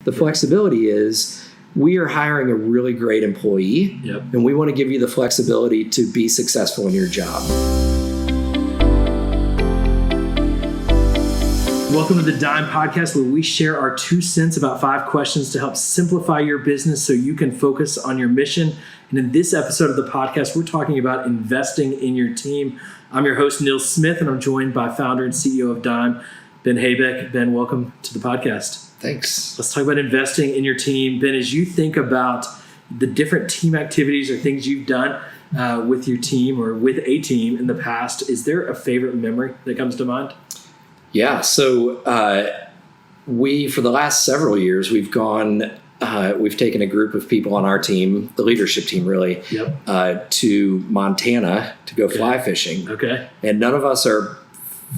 The flexibility is we are hiring a really great employee, and we want to give you the flexibility to be successful in your job. Welcome to the Dime Podcast, where we share our 2 cents about 5 questions to help simplify your business so you can focus on your mission. And in this episode of the podcast, we're talking about investing in your team. I'm your host, Nils Smith, and I'm joined by founder and CEO of Dime, Ben Habeck. Ben, welcome to the podcast. Thanks. Let's talk about investing in your team. Ben, as you think about the different team activities or things you've done with your team or with a team in the past, is there a favorite memory that comes to mind? Yeah. So for the last several years, we've taken a group of people on our team, the leadership team really, to Montana to go fly fishing. Okay. And none of us are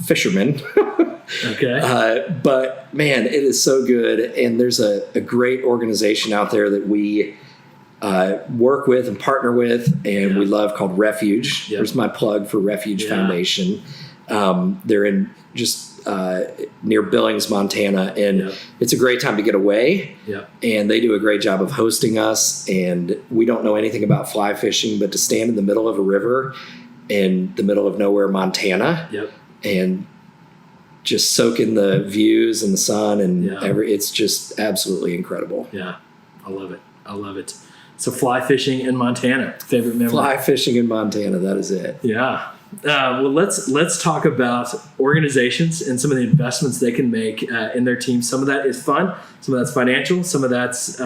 fishermen. Okay. But man, it is so good. And there's a great organization out there that we work with and partner with, and we love, called Refuge. There's my plug for Refuge Foundation. They're in just near Billings, Montana, and it's a great time to get away. And they do a great job of hosting us. And we don't know anything about fly fishing, but to stand in the middle of a river in the middle of nowhere, Montana, and just soak in the views and the sun and it's just absolutely incredible. Yeah, I love it. So fly fishing in Montana, favorite memory? Fly fishing in Montana, that is it. Yeah. Well, let's talk about organizations and some of the investments they can make in their team. Some of that is fun, some of that's financial, some of that's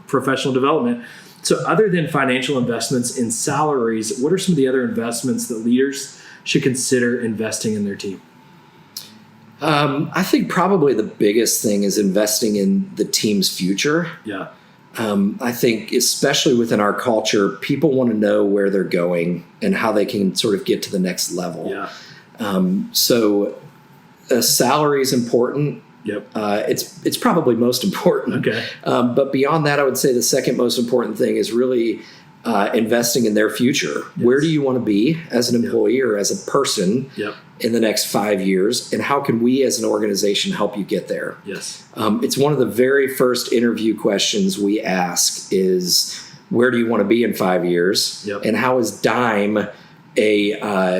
professional development. So other than financial investments in salaries, what are some of the other investments that leaders should consider investing in their team? I think probably the biggest thing is investing in the team's future. Yeah. I think especially within our culture, people want to know where they're going and how they can sort of get to the next level. Yeah. So salary is important. It's probably most important. Okay. But beyond that, I would say the second most important thing is really investing in their future. Yes. Where do you want to be as an employee or as a person in the next 5 years? And how can we as an organization help you get there? Yes. It's one of the very first interview questions we ask is, where do you want to be in 5 years? And how is Dime a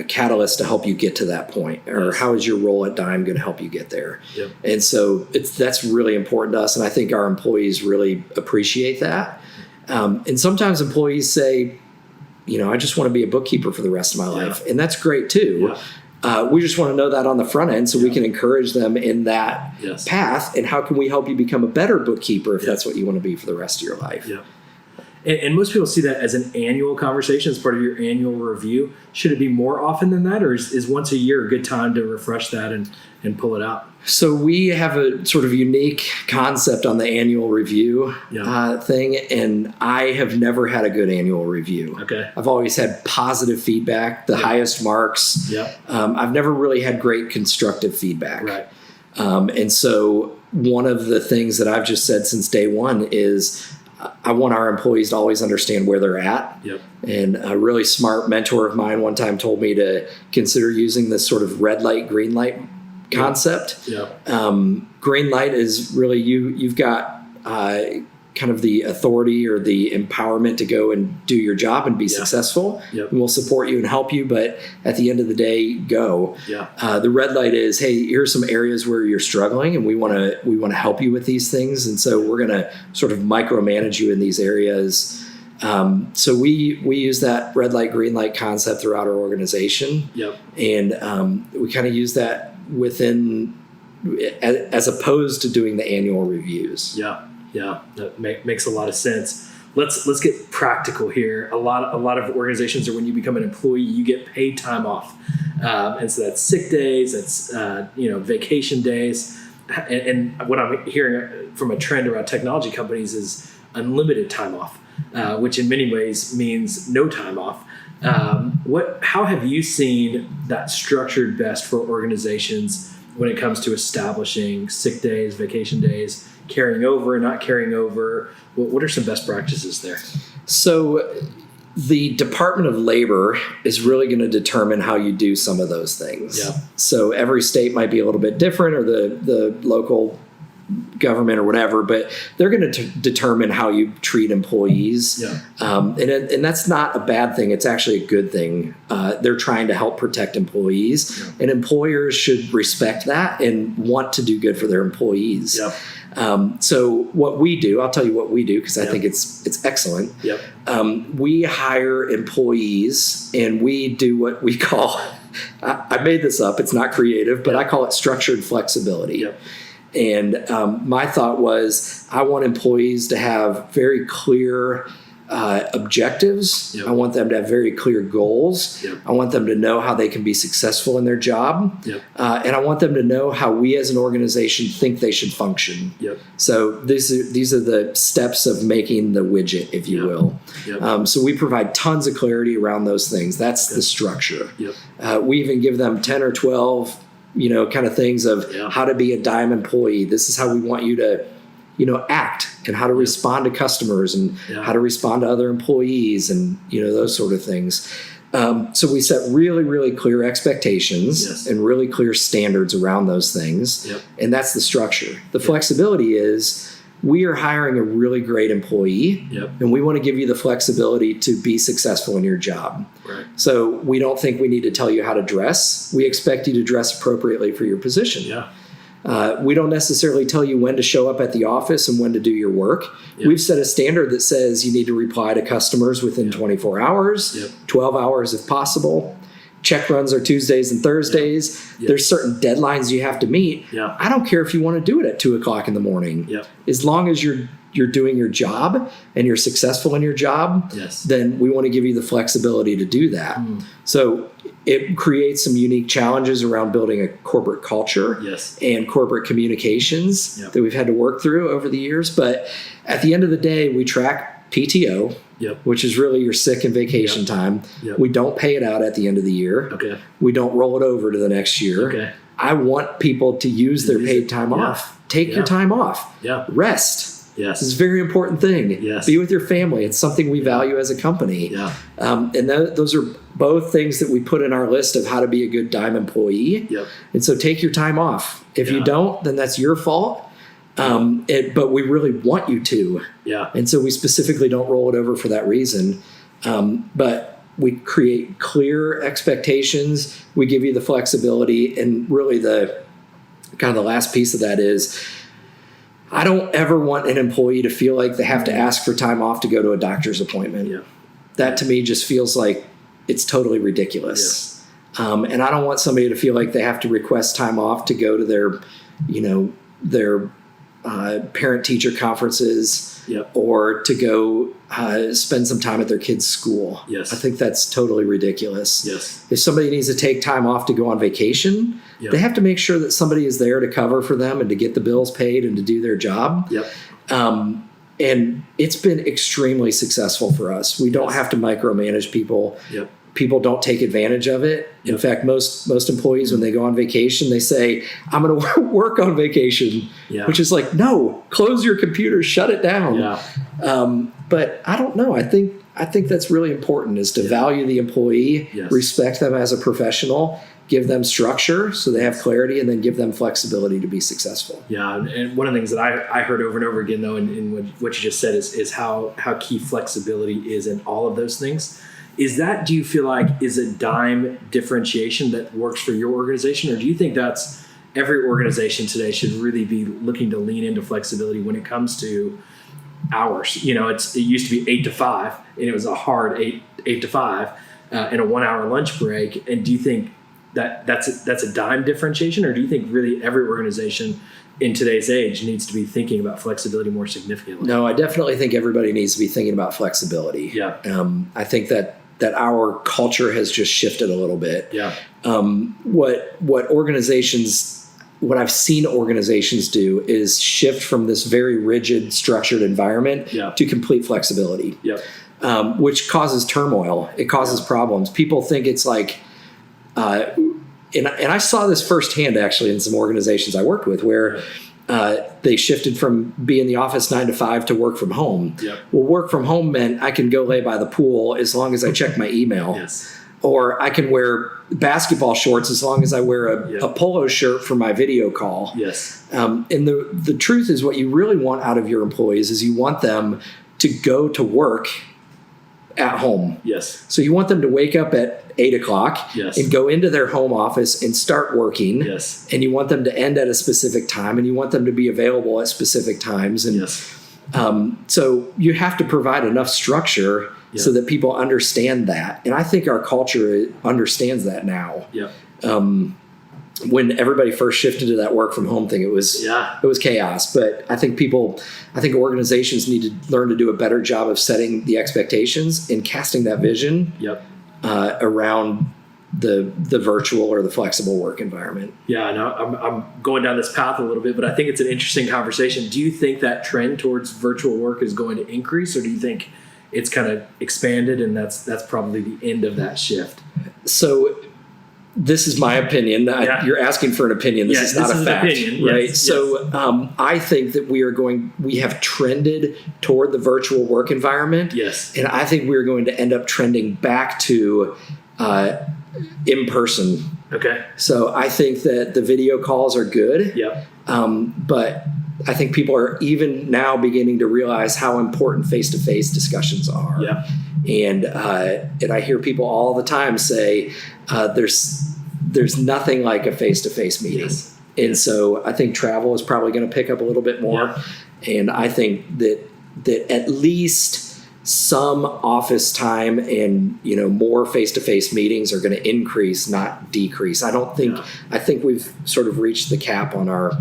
catalyst to help you get to that point? Or how is your role at Dime going to help you get there? And so that's really important to us. And I think our employees really appreciate that. And sometimes employees say, I just want to be a bookkeeper for the rest of my life. And that's great too. We just want to know that on the front end so we can encourage them in that path. And how can we help you become a better bookkeeper if that's what you want to be for the rest of your life? And most people see that as an annual conversation, as part of your annual review. Should it be more often than that, or is once a year a good time to refresh that and pull it out? So we have a sort of unique concept on the annual review thing, and I have never had a good annual review. Okay. I've always had positive feedback, the highest marks. I've never really had great constructive feedback. Right. And so one of the things that I've just said since day one is I want our employees to always understand where they're at. And a really smart mentor of mine one time told me to consider using this sort of red light, green light concept. Green light is really you've got kind of the authority or the empowerment to go and do your job and be successful. And we'll support you and help you, but at the end of the day, go. The red light is, hey, here's some areas where you're struggling, and we want to help you with these things, and so we're going to sort of micromanage you in these areas. So we use that red light, green light concept throughout our organization. And we kind of use that within, as opposed to doing the annual reviews. Yeah, that makes a lot of sense. Let's get practical here. A lot of organizations are, when you become an employee, you get paid time off, and so that's sick days, that's vacation days, and what I'm hearing from a trend around technology companies is unlimited time off, which in many ways means no time off. How have you seen that structured best for organizations when it comes to establishing sick days, vacation days, carrying over, not carrying over? What are some best practices there? So the Department of Labor is really going to determine how you do some of those things. So every state might be a little bit different, or the local government or whatever, but they're going to determine how you treat employees. Yeah. And that's not a bad thing. It's actually a good thing. They're trying to help protect employees, and employers should respect that and want to do good for their employees. Yeah. So what we do, I'll tell you what we do, because I think it's excellent. Yep. We hire employees, and we do what we call, I made this up, it's not creative, but I call it structured flexibility. Yep. And my thought was, I want employees to have very clear objectives. Yep. I want them to have very clear goals. Yep. I want them to know how they can be successful in their job. Yep. And I want them to know how we as an organization think they should function. Yep. So these are the steps of making the widget, if you will. Yep. So we provide tons of clarity around those things. That's the structure. Yep. We even give them 10 or 12 kind of things of how to be a dime employee. This is how we want you to, act, and how to respond to customers, and how to respond to other employees, and, those sort of things. So we set really, really clear expectations and really clear standards around those things. Yep. And that's the structure. The flexibility is, we are hiring a really great employee, and we want to give you the flexibility to be successful in your job. Right. So we don't think we need to tell you how to dress. We expect you to dress appropriately for your position. Yeah. We don't necessarily tell you when to show up at the office and when to do your work. Yep. We've set a standard that says you need to reply to customers within 24 hours, 12 hours if possible. Check runs are Tuesdays and Thursdays. There's certain deadlines you have to meet. I don't care if you want to do it at 2:00 in the morning. As long as you're doing your job and you're successful in your job, then we want to give you the flexibility to do that. So it creates some unique challenges around building a corporate culture and corporate communications that we've had to work through over the years. But at the end of the day, we track PTO, which is really your sick and vacation time. We don't pay it out at the end of the year. Okay. We don't roll it over to the next year. Okay. I want people to use their paid time off. Take your time off. Rest. This is a very important thing. Be with your family. It's something we value as a company. And those are both things that we put in our list of how to be a good dime employee. And so take your time off. If you don't, then that's your fault. But we really want you to. And so we specifically don't roll it over for that reason. But we create clear expectations. We give you the flexibility. And really the last piece of that is, I don't ever want an employee to feel like they have to ask for time off to go to a doctor's appointment. That to me just feels like it's totally ridiculous. And I don't want somebody to feel like they have to request time off to go to their parent-teacher conferences or to go spend some time at their kid's school. I think that's totally ridiculous. If somebody needs to take time off to go on vacation, they have to make sure that somebody is there to cover for them and to get the bills paid and to do their job. And it's been extremely successul for us. We don't have to micromanage people. People don't take advantage of it. In fact, most employees, when they go on vacation, they say, I'm going to work on vacation, which is like, no, close your computer, shut it down. But I don't know. I think that's really important, is to value the employee, respect them as a professional, give them structure so they have clarity, and then give them flexibility to be successful. And one of the things that I heard over and over again, though, in what you just said is how key flexibility is in all of those things. Is that, do you feel like, is a dime differentiation that works for your organization? Or do you think that's every organization today should really be looking to lean into flexibility when it comes to hours? It used to be 8 to 5, and it was a hard 8 to 5 and a 1 hour lunch break. And do you think that's a dime differentiation? Or do you think really every organization in today's age needs to be thinking about flexibility more significantly? No, I definitely think everybody needs to be thinking about flexibility. I think that our culture has just shifted a little bit. What I've seen organizations do is shift from this very rigid, structured environment to complete flexibility, which causes turmoil. It causes problems. People think it's like, and I saw this firsthand actually in some organizations I worked with, where they shifted from being in the office 9 to 5 to work from home. Well, work from home meant I can go lay by the pool as long as I check my email. or I can wear basketball shorts as long as I wear a polo shirt for my video call. Yes. And the truth is, what you really want out of your employees is you want them to go to work at home. Yes. So you want them to wake up at 8 o'clock yes. and go into their home office and start working. Yes. And you want them to end at a specific time, and you want them to be available at specific times. And yes. So you have to provide enough structure so that people understand that. And I think our culture understands that now. Yeah. When everybody first shifted to that work from home thing, it was chaos. But I think organizations need to learn to do a better job of setting the expectations and casting that vision around the virtual or the flexible work environment. Yeah, no, I'm going down this path a little bit, but I think it's an interesting conversation. Do you think that trend towards virtual work is going to increase, or do you think it's kind of expanded and that's probably the end of that shift? So this is my opinion. You're asking for an opinion. This is not a fact, opinion. right? Yes. So I think that we have trended toward the virtual work environment. Yes. And I think we're going to end up trending back to in person. Okay. So I think that the video calls are good. Yeah. But I think people are even now beginning to realize how important face-to-face discussions are. Yeah. And I hear people all the time say there's nothing like a face-to-face meeting. Yes. And so I think travel is probably going to pick up a little bit more. Yeah. And I think that at least some office time and more face-to-face meetings are going to increase, not decrease. I think we've sort of reached the cap on our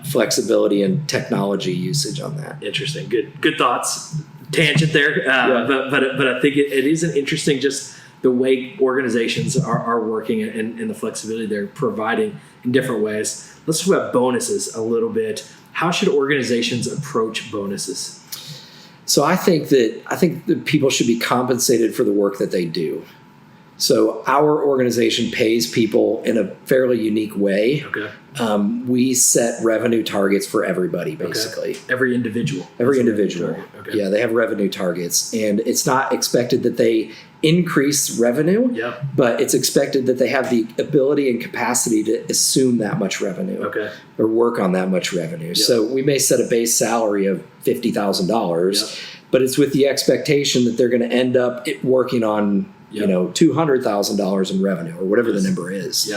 flexibility and technology usage on that. Interesting. Good thoughts. Tangent there, but I think it is an interesting, just the way organizations are working and the flexibility they're providing in different ways. Let's talk about bonuses a little bit. How should organizations approach bonuses? So I think that people should be compensated for the work that they do. So our organization pays people in a fairly unique way. Okay. We set revenue targets for everybody, basically. Okay. Every individual. Okay. Yeah, they have revenue targets. And it's not expected that they increase revenue, but it's expected that they have the ability and capacity to assume that much revenue or work on that much revenue. So we may set a base salary of $50,000, but it's with the expectation that they're going to end up working on $200,000 in revenue or whatever the number is.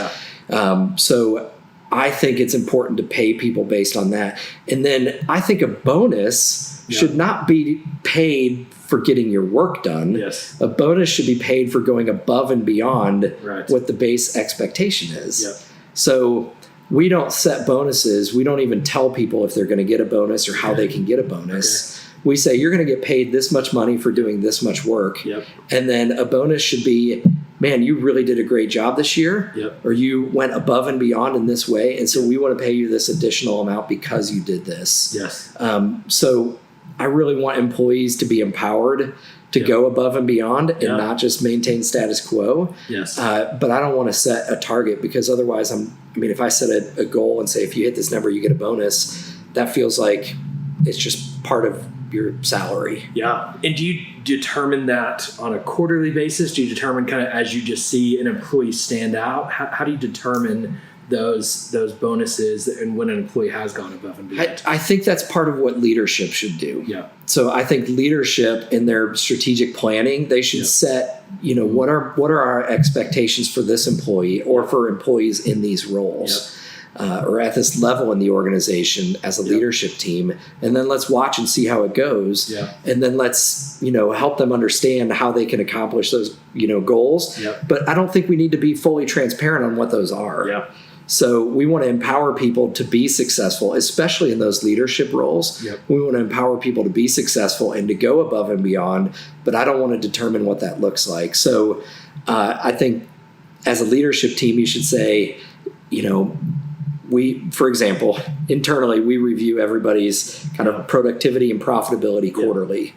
So I think it's important to pay people based on that. And then I think a bonus should not be paid for getting your work done. Yes. A bonus should be paid for going above and beyond what the base expectation is. So we don't set bonuses. We don't even tell people if they're going to get a bonus or how they can get a bonus. We say you're going to get paid this much money for doing this much work. And then a bonus should be, man, you really did a great job this year, or you went above and beyond in this way. And so we want to pay you this additional amount because you did this. So I really want employees to be empowered to go above and beyond and not just maintain status quo. But I don't want to set a target, because otherwise if I set a goal and say, if you hit this number, you get a bonus, that feels like it's just part of your salary. And do you determine that on a quarterly basis? Do you determine kind of as you just see an employee stand out? How do you determine those bonuses and when an employee has gone above and beyond? I think that's part of what leadership should do. So I think leadership in their strategic planning, they should set, what are our expectations for this employee or for employees in these roles. Or at this level in the organization as a leadership team, and then let's watch and see how it goes. And then let's, help them understand how they can accomplish those, goals. But I don't think we need to be fully transparent on what those are. So we want to empower people to be successful, especially in those leadership roles. We want to empower people to be successful and to go above and beyond, but I don't want to determine what that looks like. So I think as a leadership team, you should say, for example, internally, we review everybody's kind of productivity and profitability quarterly.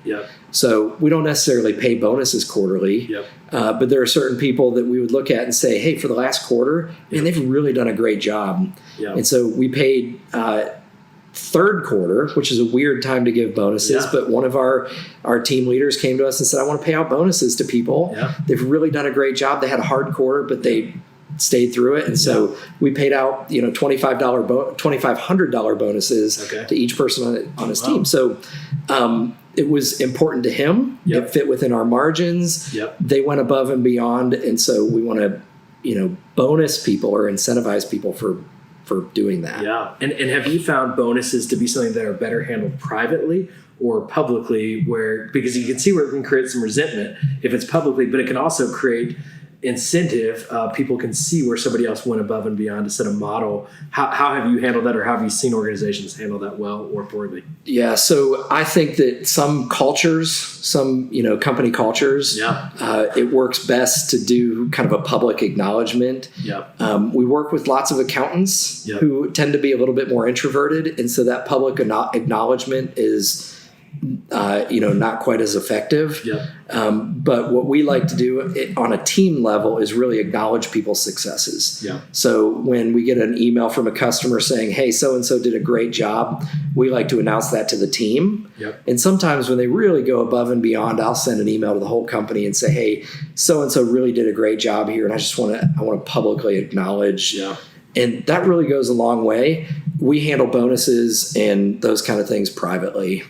So we don't necessarily pay bonuses quarterly, but there are certain people that we would look at and say, hey, for the last quarter, they've really done a great job. And so we paid third quarter, which is a weird time to give bonuses, but one of our team leaders came to us and said, I want to pay out bonuses to people. Yeah. They've really done a great job. They had a hard quarter, but they stayed through it. And so we paid out, $2,500 bonuses to each person on his team. So it was important to him. It fit within our margins. They went above and beyond. And so we want to, bonus people or incentivize people for doing that. Yeah. And have you found bonuses to be something that are better handled privately or publicly, because you can see where it can create some resentment if it's publicly, but it can also create incentive. People can see where somebody else went above and beyond to set a model. How have you handled that, or have you seen organizations handle that well or poorly? Yeah. So I think that some cultures, company cultures, it works best to do kind of a public acknowledgement. We work with lots of accountants who tend to be a little bit more introverted. And so that public acknowledgement is not quite as effective. But what we like to do on a team level is really acknowledge people's successes. So when we get an email from a customer saying, hey, so-and-so did a great job, we like to announce that to the team. And sometimes when they really go above and beyond, I'll send an email to the whole company and say, hey, so-and-so really did a great job here. And I want to publicly acknowledge. And that really goes a long way. We handle bonuses and those kind of things privately.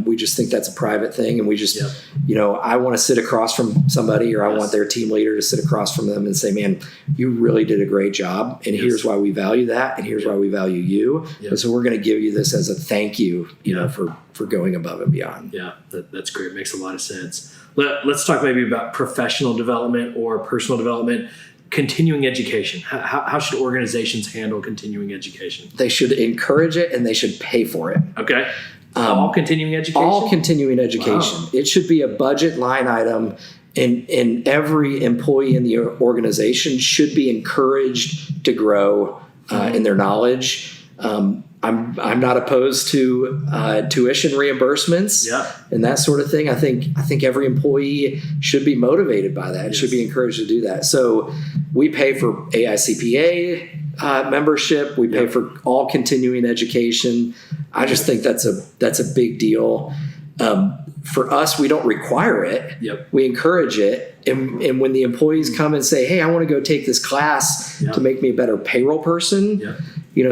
We just think that's a private thing. And we just, I want to sit across from somebody, or I want their team leader to sit across from them and say, man, you really did a great job. And here's why we value that. And here's why we value you. And so we're going to give you this as a thank you, for going above and beyond. That's great. Makes a lot of sense. Let's talk maybe about professional development or personal development. Continuing education. How should organizations handle continuing education? They should encourage it and they should pay for it. Okay. All continuing education? All continuing education. Wow. It should be a budget line item, and every employee in the organization should be encouraged to grow in their knowledge. I'm not opposed to tuition reimbursements and that sort of thing. I think every employee should be motivated by that and should be encouraged to do that. So we pay for AICPA membership. We pay for all continuing education. I just think that's a big deal. For us, we don't require it. We encourage it. And when the employees come and say, hey, I want to go take this class to make me a better payroll person,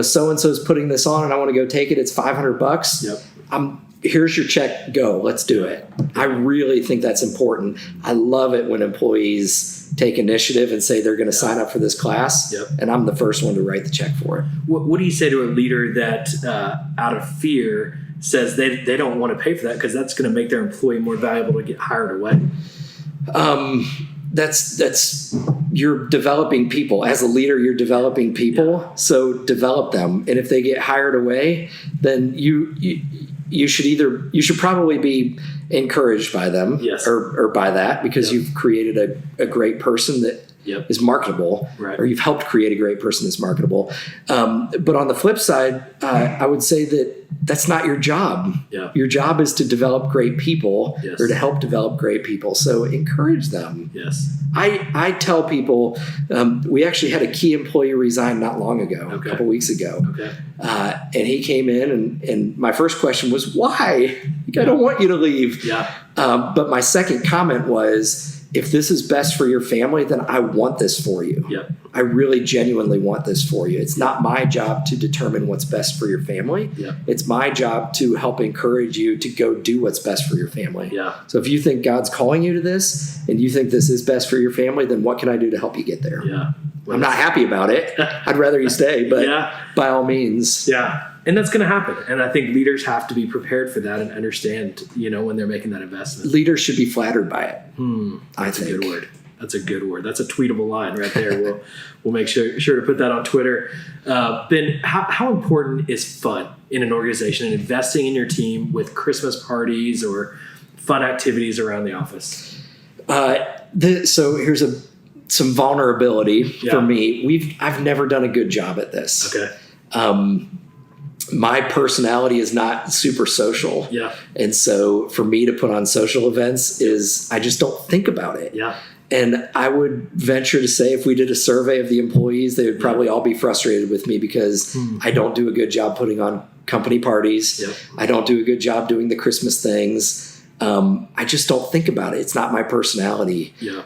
so-and-so's putting this on and I want to go take it. It's $500. Here's your check. Go. Let's do it. I really think that's important. I love it when employees take initiative and say they're going to sign up for this class. And I'm the first one to write the check for it. What do you say to a leader that out of fear says they don't want to pay for that because that's going to make their employee more valuable to get hired away? That's you're developing people. As a leader, you're developing people. So develop them. And if they get hired away, then you should probably be encouraged by them or by that, because you've created a great person that is marketable, or you've helped create a great person that's marketable. But on the flip side, I would say that that's not your job. Your job is to develop great people or to help develop great people. So encourage them. I tell people, we actually had a key employee resign not long ago, a couple weeks ago. And he came in and my first question was, why? I don't want you to leave. But my second comment was, if this is best for your family, then I want this for you. I really genuinely want this for you. It's not my job to determine what's best for your family. It's my job to help encourage you to go do what's best for your family. So if you think God's calling you to this and you think this is best for your family, then what can I do to help you get there? I'm not happy about it. I'd rather you stay, but by all means. And that's going to happen. And I think leaders have to be prepared for that and understand, when they're making that investment. Leaders should be flattered by it. That's a good word. That's a good word. That's a tweetable line right there. We'll make sure to put that on Twitter. Ben, how important is fun in an organization and investing in your team with Christmas parties or fun activities around the office? So here's some vulnerability for me. I've never done a good job at this. My personality is not super social. And so for me to put on social events I just don't think about it. And I would venture to say if we did a survey of the employees, they would probably all be frustrated with me because I don't do a good job putting on company parties. Yep. I don't do a good job doing the Christmas things. I just don't think about it. It's not my personality. Yeah.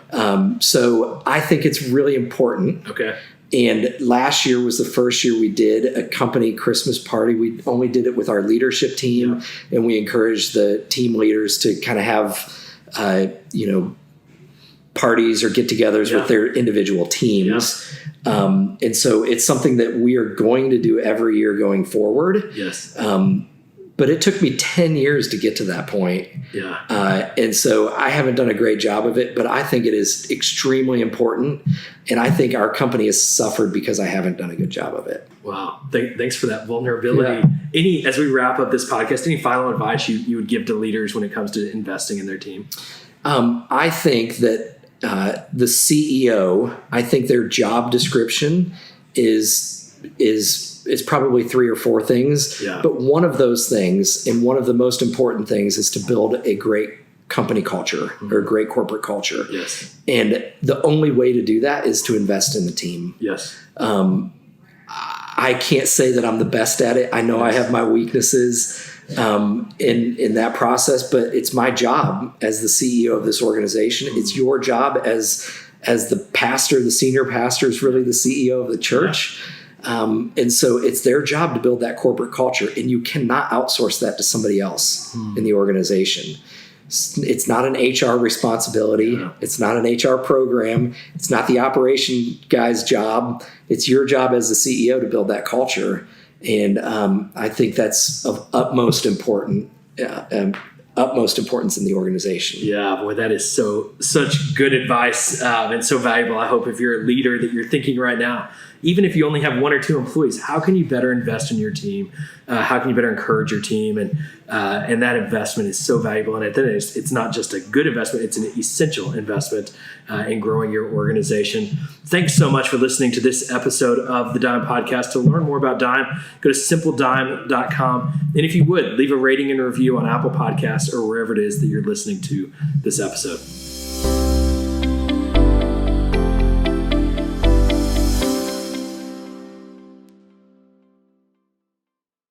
So I think it's really important. Okay. And last year was the first year we did a company Christmas party. We only did it with our leadership team, and we encouraged the team leaders to kind of have, parties or get-togethers with their individual teams. And so it's something that we are going to do every year going forward. Yes. But it took me 10 years to get to that point. Yeah. And so I haven't done a great job of it, but I think it is extremely important. And I think our company has suffered because I haven't done a good job of it. Wow. Thanks for that vulnerability. Yeah. As we wrap up this podcast, any final advice you would give to leaders when it comes to investing in their team? I think that the CEO, I think their job description is probably 3 or 4 things. Yeah. But one of those things, and one of the most important things, is to build a great company culture or a great corporate culture. Yes. And the only way to do that is to invest in the team. Yes. I can't say that I'm the best at it. I know I have my weaknesses in that process, but it's my job as the CEO of this organization. It's your job as the pastor. The senior pastor is really the CEO of the church. And so it's their job to build that corporate culture, and you cannot outsource that to somebody else in the organization. It's not an HR responsibility. Yeah. It's not an HR program. It's not the operation guy's job. It's your job as the CEO to build that culture. And I think that's of utmost importance in the organization. Yeah, boy, that is such good advice and so valuable. I hope if you're a leader that you're thinking right now, even if you only have 1 or 2 employees, how can you better invest in your team? How can you better encourage your team? And that investment is so valuable. And it's not just a good investment, it's an essential investment in growing your organization. Thanks so much for listening to this episode of the Dime Podcast. To learn more about Dime, go to simpledime.com. And if you would, leave a rating and review on Apple Podcasts or wherever it is that you're listening to this episode.